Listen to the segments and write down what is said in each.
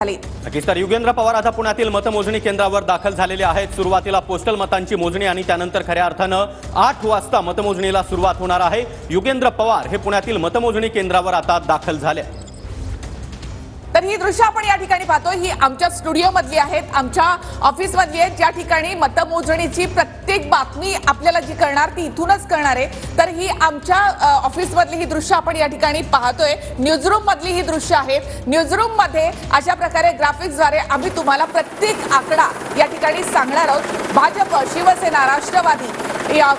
नक्कीच तर युगेंद्र पवार आता पुण्यातील मतमोजणी केंद्रावर दाखल झालेले आहेत। सुरुवातीला पोस्टल मतांची मोजणी आणि त्यानंतर खऱ्या अर्थानं 8 वाजता मतमोजणीला सुरुवात होणार आहे। युगेंद्र पवार हे पुण्यातील मतमोजणी केंद्रावर आता दाखल झाले। तर ही दृश्य आपण या ठिकाणी पाहतो, ही आमच्या स्टुडिओ मधली आहेत, आमच्या ऑफिस मधली आहेत, ज्या ठिकाणी मतमोजणीची प्रत्येक बातमी आपल्याला जी करणार ती इथूनच करणार आहे। तर ही आमच्या ऑफिस मधली ही दृश्य आपण या ठिकाणी पाहतोय, न्यूजरूम मधली ही दृश्य आहे। न्यूजरूम मध्ये अशा प्रकारे ग्राफिक्सद्वारे आम्ही तुम्हाला प्रत्येक आकडा या ठिकाणी सांगणार आहोत। भाजप, शिवसेना, राष्ट्रवादी,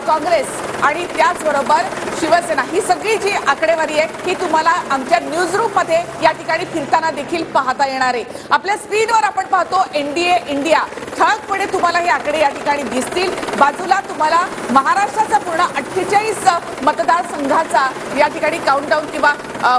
काँग्रेस आणि त्याचबरोबर शिवसेना ही सगळी जी आकडेवारी आहे ही तुम्हाला आमच्या न्यूजरूम मध्ये या ठिकाणी फिरताना देखील पाहता येणार आहे। आपल्या स्क्रीनवर आपण पाहतो एनडीए इंडिया, ठळकपणे तुम्हाला हे आकडे या ठिकाणी दिसतील। बाजूला तुम्हाला महाराष्ट्राचा पूर्ण 48 मतदारसंघाचा या ठिकाणी काउंटडाऊन किंवा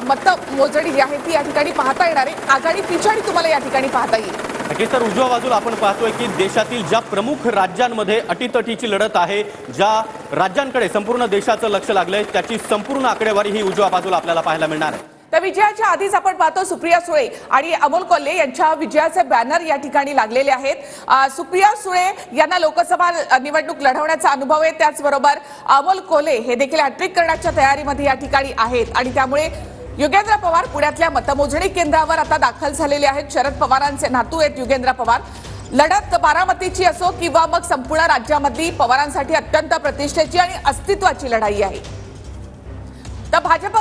मतमोजणी जी आहे ती या ठिकाणी पाहता येणार आहे। आघाडी पिछाडी तुम्हाला या ठिकाणी पाहता येईल। नक्कीच तर उजव्या बाजूला आपण पाहतोय की देशातील ज्या प्रमुख राज्यांमध्ये अटीतटीची लढत आहे, ज्या राज्यांकडे संपूर्ण देशाचं लक्ष लागलंय त्याची संपूर्ण आकडेवारी ही उजव्या बाजूला आपल्याला पाहायला मिळणार आहे। तर विजयाच्या आधीच आपण पाहतो सुप्रिया सुळे आणि अमोल कोल्हे यांच्या विजयाचे बॅनर या ठिकाणी लागलेले आहेत। सुप्रिया सुळे यांना लोकसभा निवडणूक लढवण्याचा अनुभव आहे, त्याचबरोबर अमोल कोल्हे हे देखील हॅट्रिक करण्याच्या तयारीमध्ये या ठिकाणी आहेत आणि त्यामुळे युगेंद्र पवार पुण्यातल्या मतमोजणी केंद्रावर आता दाखल झालेले आहेत। शरद पवारांचे नातू आहेत युगेंद्र पवार। लढत बारामतीची असो किंवा मग संपूर्ण राज्यामधली पवारांसाठी अत्यंत प्रतिष्ठेची आणि अस्तित्वाची लढाई आहे। तर भाजप